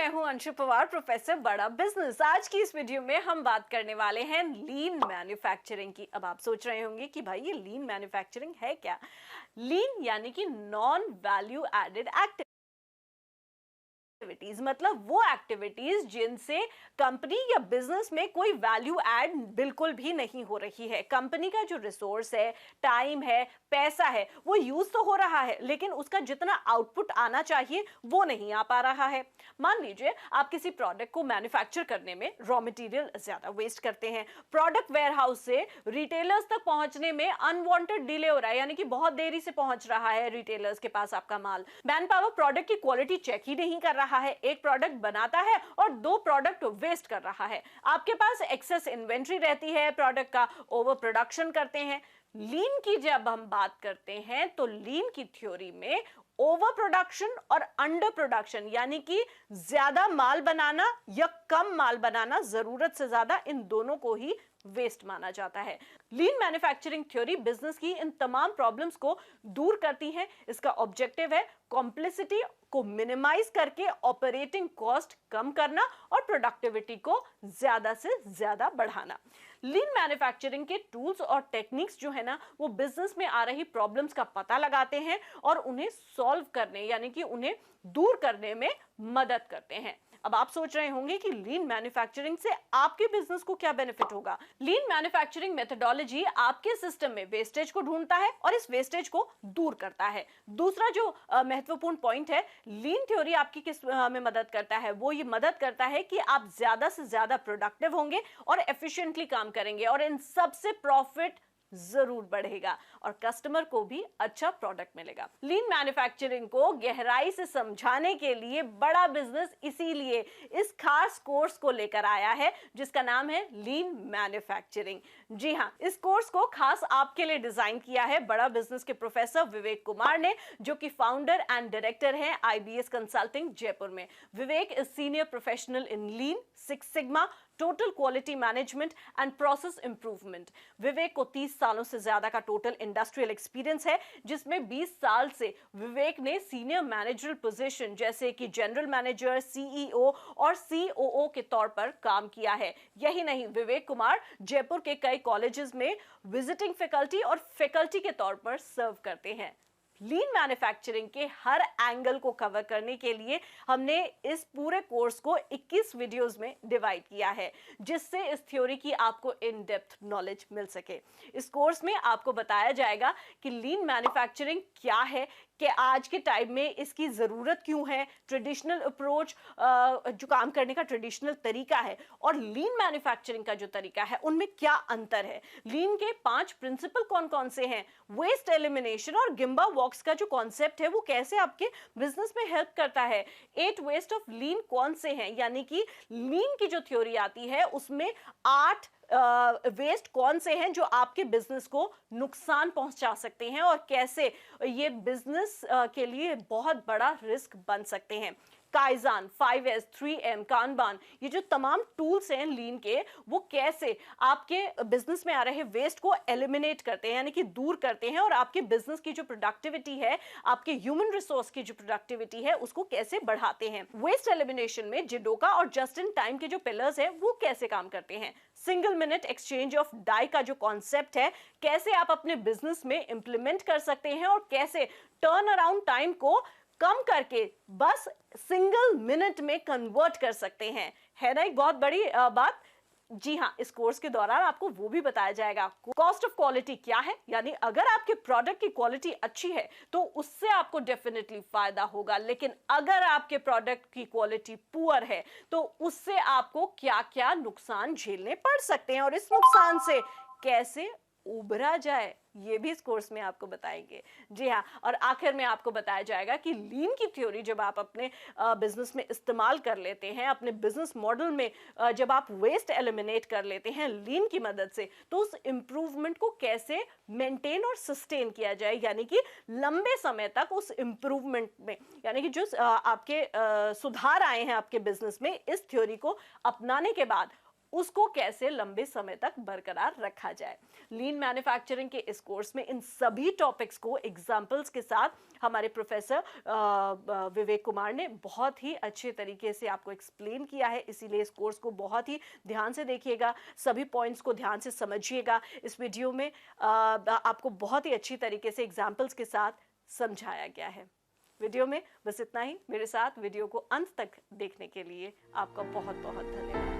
मैं हूं अंशु पवार, प्रोफेसर बड़ा बिजनेस। आज की इस वीडियो में हम बात करने वाले हैं लीन मैन्युफैक्चरिंग की। अब आप सोच रहे होंगे कि भाई ये लीन मैन्युफैक्चरिंग है क्या। लीन यानी कि नॉन वैल्यू एडेड एक्टिविटीज, मतलब वो एक्टिविटीज जिनसे कंपनी या बिजनेस में कोई वैल्यू ऐड बिल्कुल भी नहीं हो रही है। कंपनी का जो रिसोर्स है, टाइम है, पैसा है, वो यूज तो हो रहा है, लेकिन उसका जितना आउटपुट आना चाहिए वो नहीं आ पा रहा है। मान लीजिए आप किसी प्रोडक्ट को मैन्युफैक्चर करने में रॉ मटेरियल ज्यादा वेस्ट करते हैं। प्रोडक्ट वेयरहाउस से रिटेलर्स तक पहुंचने में अनवांटेड डिले हो रहा है, यानी कि बहुत देरी से पहुंच रहा है रिटेलर्स के पास आपका माल। मैन पावर प्रोडक्ट की क्वालिटी चेक ही नहीं कर रहा है, एक प्रोडक्ट बनाता है और दो प्रोडक्ट वेस्ट कर रहा है। आपके पास एक्सेस इन्वेंट्री रहती है, प्रोडक्ट का ओवर प्रोडक्शन करते हैं। लीन की जब हम बात करते हैं तो लीन की थ्योरी में ओवर प्रोडक्शन और अंडर प्रोडक्शन, यानी कि ज्यादा माल बनाना या कम माल बनाना, जरूरत से ज्यादा, इन दोनों को ही वेस्ट माना जाता है। लीन मैन्युफैक्चरिंग थ्योरी बिजनेस की इन तमाम प्रॉब्लम्स को दूर करती है। इसका ऑब्जेक्टिव है कॉम्प्लेक्सिटी को मिनिमाइज करके ऑपरेटिंग कॉस्ट कम करना और प्रोडक्टिविटी को ज्यादा से ज्यादा बढ़ाना। लीन मैन्युफैक्चरिंग के टूल्स और टेक्निक्स जो है ना, वो बिजनेस में आ रही प्रॉब्लम्स का पता लगाते हैं और उन्हें सॉल्व करने, यानी कि उन्हें दूर करने में मदद करते हैं। अब आप सोच रहे होंगे कि लीन मैन्युफैक्चरिंग से आपके बिजनेस को क्या बेनिफिट होगा। लीन मैन्युफैक्चरिंग मेथोडोलॉजी आपके सिस्टम में वेस्टेज को ढूंढता है और इस वेस्टेज को दूर करता है। दूसरा जो महत्वपूर्ण पॉइंट है, लीन थ्योरी आपकी किस में मदद करता है, वो ये मदद करता है कि आप ज्यादा से ज्यादा प्रोडक्टिव होंगे और एफिशिएंटली काम करेंगे और इन सबसे प्रॉफिट जरूर बढ़ेगा और कस्टमर को भी अच्छा प्रोडक्ट मिलेगा। लीन मैन्युफैक्चरिंग को गहराई से समझाने के लिए बड़ा बिजनेस इसीलिए इस खास कोर्स को लेकर आया है जिसका नाम है लीन मैन्युफैक्चरिंग। जी हां, इस कोर्स को खास आपके लिए डिजाइन किया है बड़ा बिजनेस के प्रोफेसर विवेक कुमार ने, जो कि फाउंडर एंड डायरेक्टर हैं IBS कंसल्टिंग जयपुर में। Vivek is senior professional in lean, six sigma, total quality management and process improvement. Vivek को 30 सालों से ज्यादा का टोटल इंडस्ट्रियल एक्सपीरियंस है, जिसमें 20 साल से विवेक ने सीनियर मैनेजरल पोजीशन जैसे कि जनरल मैनेजर, CEO और COO के तौर पर काम किया है। यही नहीं, विवेक कुमार जयपुर के कई कॉलेजेस में विजिटिंग फैकल्टी और फैकल्टी के तौर पर सर्व करते हैं। लीन मैन्युफैक्चरिंग के हर एंगल को कवर करने के लिए हमने इस पूरे कोर्स को 21 वीडियोस में डिवाइड किया है, जिससे इस थ्योरी की आपको इन डेप्थ नॉलेज मिल सके। इस कोर्स में आपको बताया जाएगा कि लीन मैन्युफैक्चरिंग क्या है, कि आज के टाइम में इसकी ज़रूरत क्यों है, ट्रेडिशनल अप्रोच जो काम करने का ट्रेडिशनल तरीका है और लीन मैन्युफैक्चरिंग का जो तरीका है, उनमें क्या अंतर है। लीन के 5 प्रिंसिपल कौन कौन से हैं, वेस्ट एलिमिनेशन और गिम्बा वॉक्स का जो कॉन्सेप्ट है वो कैसे आपके बिजनेस में हेल्प करता है। 8 वेस्ट ऑफ लीन कौन से हैं, यानी कि लीन की जो थ्योरी आती है उसमें 8 वेस्ट कौन से हैं जो आपके बिजनेस को नुकसान पहुंचा सकते हैं और कैसे ये बिजनेस के लिए बहुत बड़ा रिस्क बन सकते हैं। काइजान, 5S, 3M, कानबान, ये जो तमाम टूल्स हैं लीन के, वो कैसे आपके बिजनेस में आ रहे वेस्ट को एलिमिनेट करते हैं, यानी कि दूर करते हैं और आपके बिजनेस की जो प्रोडक्टिविटी है, आपके ह्यूमन रिसोर्स की जो प्रोडक्टिविटी है, उसको कैसे बढ़ाते हैं। वेस्ट एलिमिनेशन में जिडोका और जस्ट इन टाइम के जो पिलर्स हैं वो कैसे काम करते हैं। Single minute exchange of die का जो कॉन्सेप्ट है, कैसे आप अपने बिजनेस में इंप्लीमेंट कर सकते हैं और कैसे टर्न अराउंड टाइम को कम करके बस सिंगल मिनट में कन्वर्ट कर सकते हैं। है ना एक बहुत बड़ी बात। जी हाँ, इस कोर्स के दौरान आपको वो भी बताया जाएगा कॉस्ट ऑफ क्वालिटी क्या है, यानी अगर आपके प्रोडक्ट की क्वालिटी अच्छी है तो उससे आपको डेफिनेटली फायदा होगा, लेकिन अगर आपके प्रोडक्ट की क्वालिटी पुअर है तो उससे आपको क्या क्या नुकसान झेलने पड़ सकते हैं और इस नुकसान से कैसे उभरा जाए, ये भी इस कोर्स में आपको बताएंगे। जी हाँ, और आखिर में आपको बताया जाएगा कि लीन की थ्योरी जब आप अपने बिजनेस में इस्तेमाल कर लेते हैं, अपने बिजनेस मॉडल में जब आप वेस्ट एलिमिनेट कर लेते हैं लीन की मदद से, तो उस इम्प्रूवमेंट को कैसे मेंटेन और सस्टेन किया जाए, यानी कि लंबे समय तक उस इम्प्रूवमेंट में, यानी कि जो आपके सुधार आए हैं आपके बिजनेस में, इस थ्योरी को अपनाने के बाद उसको कैसे लंबे समय तक बरकरार रखा जाए। लीन मैन्युफैक्चरिंग के इस कोर्स में इन सभी टॉपिक्स को एग्जाम्पल्स के साथ हमारे प्रोफेसर विवेक कुमार ने बहुत ही अच्छे तरीके से आपको एक्सप्लेन किया है, इसीलिए इस कोर्स को बहुत ही ध्यान से देखिएगा, सभी पॉइंट्स को ध्यान से समझिएगा। इस वीडियो में आपको बहुत ही अच्छी तरीके से एग्जाम्पल्स के साथ समझाया गया है। वीडियो में बस इतना ही। मेरे साथ वीडियो को अंत तक देखने के लिए आपका बहुत बहुत धन्यवाद।